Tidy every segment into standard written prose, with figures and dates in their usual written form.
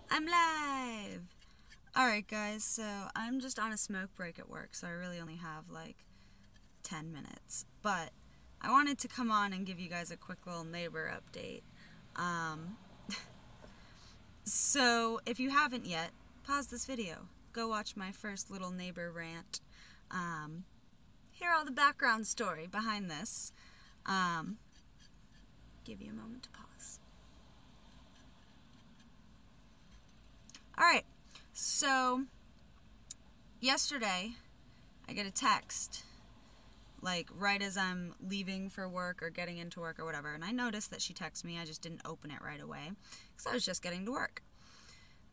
I'm live! Alright guys, so I'm just on a smoke break at work, so I really only have like 10 minutes. But I wanted to come on and give you guys a quick little neighbor update. So if you haven't yet, pause this video. Go watch my first little neighbor rant. Hear all the background story behind this. Give you a moment to pause. Alright, so yesterday I get a text, like right as I'm leaving for work or getting into work or whatever, and I noticed that she texted me. I just didn't open it right away because I was just getting to work.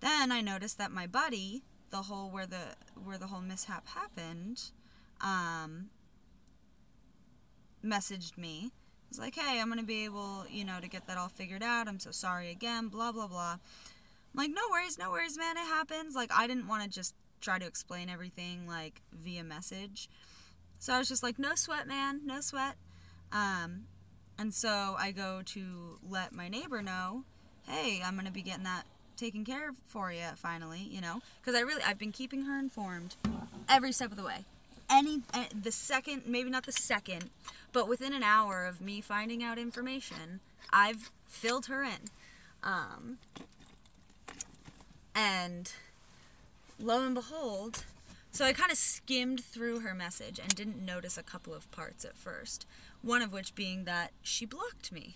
Then I noticed that my buddy, where the whole mishap happened, messaged me. He was like, hey, I'm going to be able, to get that all figured out. I'm so sorry again, blah, blah, blah. I'm like, no worries, man, it happens. Like, I didn't want to just try to explain everything, like, via message. So I was just like, no sweat, man, no sweat. And so I go to let my neighbor know, hey, I'm going to be getting that taken care of for you, finally, because I've been keeping her informed every step of the way. The second, maybe not the second, but within an hour of me finding out information, I've filled her in. And lo and behold, so I kind of skimmed through her message and didn't notice a couple of parts at first. One of which being that she blocked me.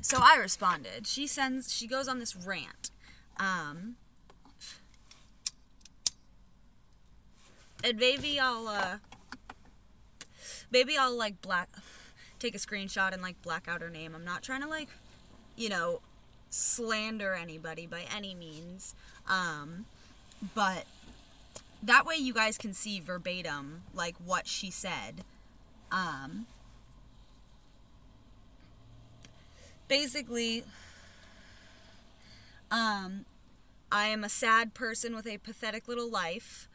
So I responded. She goes on this rant. And maybe I'll like take a screenshot and like black out her name. I'm not trying to like, slander anybody by any means. But that way you guys can see verbatim, like, what she said. Basically, I am a sad person with a pathetic little life.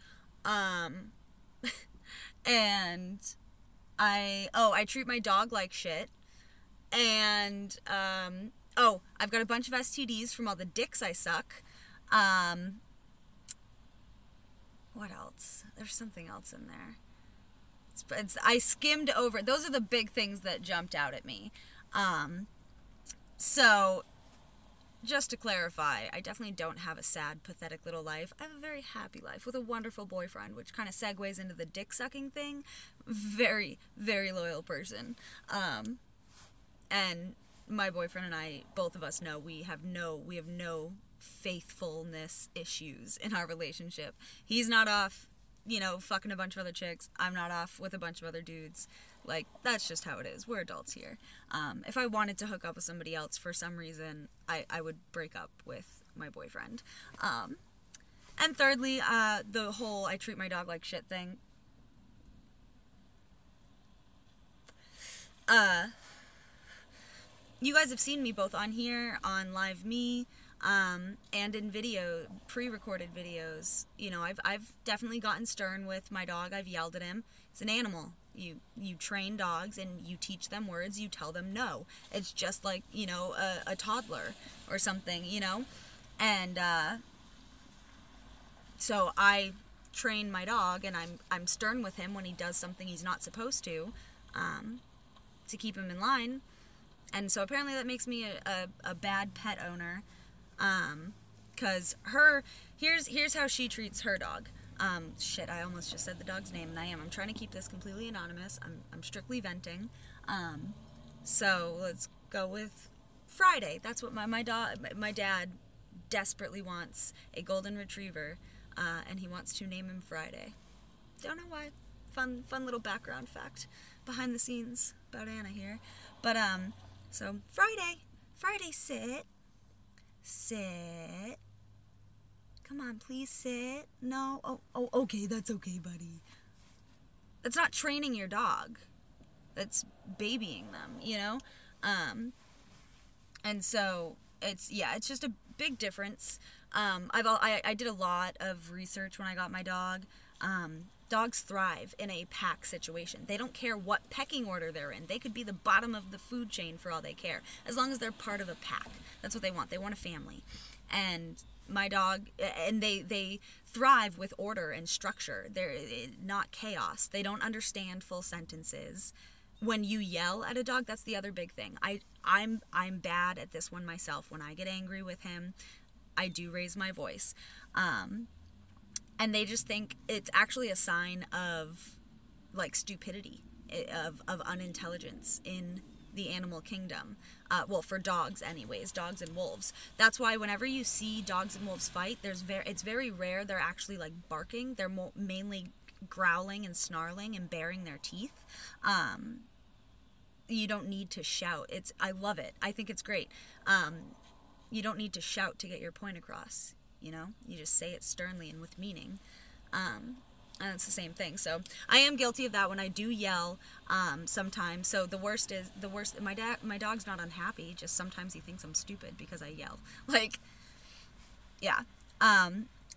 And I treat my dog like shit. And, I've got a bunch of STDs from all the dicks I suck. What else? There's something else in there. I skimmed over. Those are the big things that jumped out at me. So, just to clarify, I definitely don't have a sad, pathetic little life. I have a very happy life with a wonderful boyfriend, which kind of segues into the dick-sucking thing. Very, very loyal person. And my boyfriend and I, both of us know we have no faithfulness issues in our relationship. He's not off, fucking a bunch of other chicks. I'm not off with a bunch of other dudes. Like, that's just how it is. We're adults here. If I wanted to hook up with somebody else for some reason, I would break up with my boyfriend. And thirdly, the whole I treat my dog like shit thing. You guys have seen me both on here, on Live Me, and in pre-recorded videos. I've definitely gotten stern with my dog. I've yelled at him. It's an animal. You train dogs and you teach them words, you tell them no. It's just like, a toddler or something, And, so I train my dog and I'm stern with him when he does something he's not supposed to keep him in line. And so apparently that makes me a bad pet owner. 'Cause here's how she treats her dog. Shit, I almost just said the dog's name, and I'm trying to keep this completely anonymous. I'm strictly venting. So let's go with Friday. That's what my dad desperately wants, a golden retriever, and he wants to name him Friday. Don't know why. Fun little background fact behind the scenes about Anna here. But, so Friday, sit. Come on, please sit. No? Oh, okay, that's okay, buddy. That's not training your dog. That's babying them, And so, it's just a big difference. I did a lot of research when I got my dog. Dogs thrive in a pack situation. They don't care what pecking order they're in. They could be the bottom of the food chain for all they care, as long as they're part of a pack. That's what they want. They want a family. And my dog, and they thrive with order and structure. They're not chaos. They don't understand full sentences. When you yell at a dog, that's the other big thing. I'm bad at this one myself. When I get angry with him, I do raise my voice. And they just think it's actually a sign of like stupidity, of unintelligence in the animal kingdom. Well, for dogs anyways, dogs and wolves. That's why whenever you see dogs and wolves fight, it's very rare they're actually like barking. They're mainly growling and snarling and baring their teeth. You don't need to shout. I love it. I think it's great. You don't need to shout to get your point across. You know, you just say it sternly and with meaning. And it's the same thing. So I am guilty of that when I do yell sometimes. So the worst, my dog's not unhappy. Just sometimes he thinks I'm stupid because I yell. Like, yeah.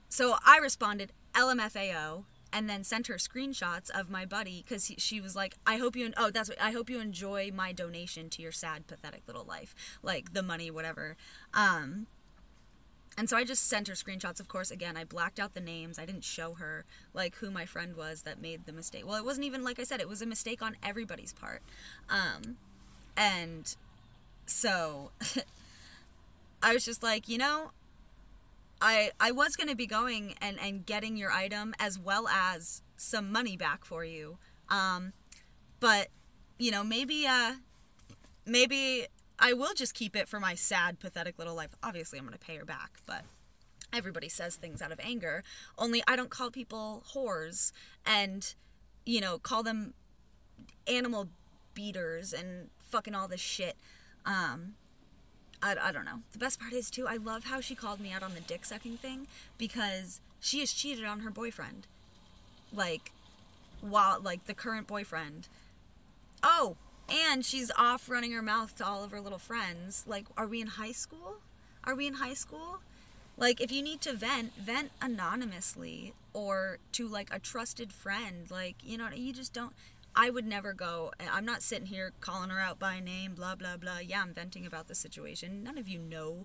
So I responded LMFAO and then sent her screenshots of my buddy because she was like, I hope you enjoy my donation to your sad, pathetic little life. Like the money, whatever. And so I just sent her screenshots. Of course, again, I blacked out the names. I didn't show her, like, who my friend was that made the mistake. Well, it wasn't even, like I said, it was a mistake on everybody's part. And so I was just like, you know, I was going to be going and getting your item as well as some money back for you. But, you know, maybe I will just keep it for my sad, pathetic little life. Obviously, I'm going to pay her back, but everybody says things out of anger. Only I don't call people whores and, you know, call them animal beaters and fucking all this shit. I don't know. The best part is, too, I love how she called me out on the dick-sucking thing because she has cheated on her boyfriend. Like, the current boyfriend. Oh! And she's off running her mouth to all of her little friends. Like, are we in high school? Like, if you need to vent anonymously or to, like, a trusted friend. Like, you know, you just don't... I would never go... I'm not sitting here calling her out by name, blah, blah, blah. Yeah, I'm venting about the situation. None of you know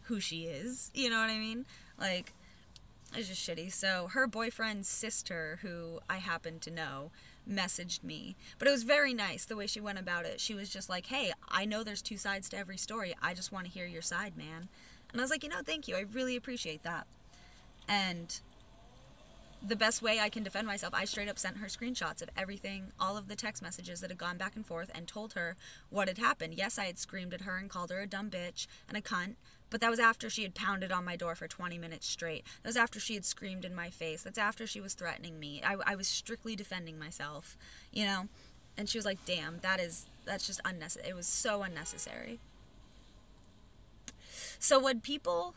who she is. You know what I mean? Like, it's just shitty. So, her boyfriend's sister, who I happen to know, messaged me, but it was very nice the way she went about it. She was just like, hey, I know there's two sides to every story. I just want to hear your side, man. And I was like, you know, thank you. I really appreciate that. And the best way I can defend myself, I straight up sent her screenshots of everything, all of the text messages that had gone back and forth, and told her what had happened. Yes, I had screamed at her and called her a dumb bitch and a cunt, but that was after she had pounded on my door for 20 minutes straight. That was after she had screamed in my face. That's after she was threatening me. I was strictly defending myself, you know? And she was like, damn, that's just unnecessary. It was so unnecessary. So when people...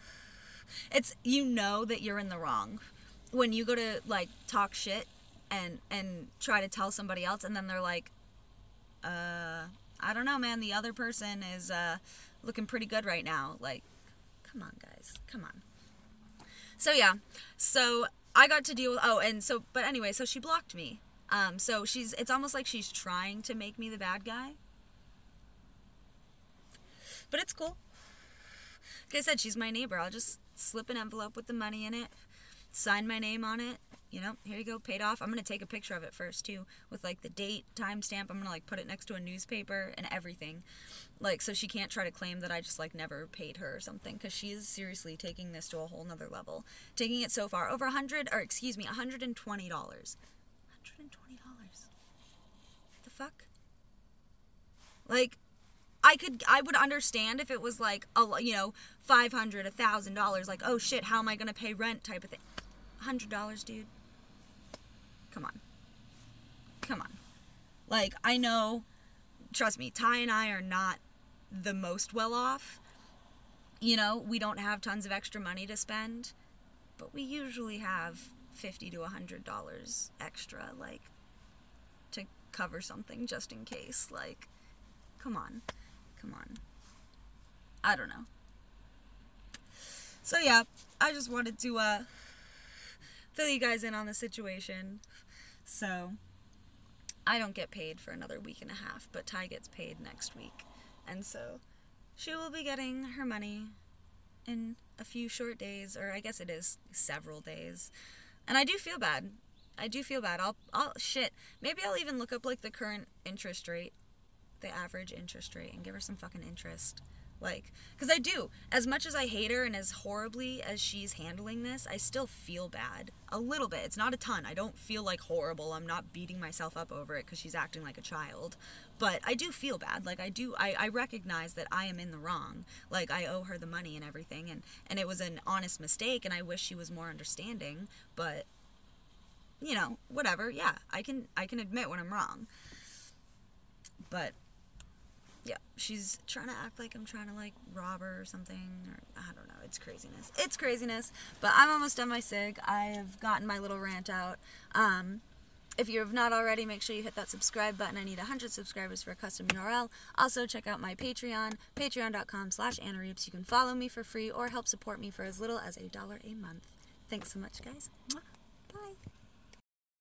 you know that you're in the wrong when you go to, like, talk shit and try to tell somebody else, and then they're like, I don't know, man, the other person is looking pretty good right now. Like, come on, guys. Come on. So, yeah. So, I got to deal with... But anyway, so she blocked me. So, it's almost like she's trying to make me the bad guy. But it's cool. Like I said, she's my neighbor. I'll just slip an envelope with the money in it, sign my name on it. You know, here you go, paid off. I'm going to take a picture of it first, too, with, like, the date, timestamp. I'm going to, like, put it next to a newspaper and everything. Like, so she can't try to claim that I just, like, never paid her or something, because she is seriously taking this to a whole nother level. Taking it so far. Over $120. $120. The fuck? Like, I would understand if it was, like, $500, $1,000, like, oh, shit, how am I going to pay rent type of thing. $100, dude. Come on. Like, I know, trust me, Ty and I are not the most well off. You know, we don't have tons of extra money to spend, but we usually have $50 to $100 extra, like, to cover something just in case. Like, come on. I don't know. So, yeah, I just wanted to, fill you guys in on the situation. So, I don't get paid for another week and a half, but Ty gets paid next week. And so, she will be getting her money in a few short days, or I guess it is several days. And I do feel bad. I do feel bad. Shit. Maybe I'll even look up, like, the current interest rate, the average interest rate, and give her some fucking interest. Like, because I do. As much as I hate her and as horribly as she's handling this, I still feel bad. A little bit. It's not a ton. I don't feel, like, horrible. I'm not beating myself up over it because she's acting like a child. But I do feel bad. Like, I recognize that I am in the wrong. Like, I owe her the money and everything, and it was an honest mistake, and I wish she was more understanding. But, you know, whatever. Yeah, I can admit when I'm wrong. But yeah, she's trying to act like I'm trying to, like, rob her or something, or I don't know. It's craziness. It's craziness. But I'm almost done my cig. I have gotten my little rant out. If you have not already, make sure you hit that subscribe button. I need 100 subscribers for a custom URL. Also, check out my Patreon, patreon.com/AnnaReeps. You can follow me for free or help support me for as little as $1 a month. Thanks so much, guys. Mwah.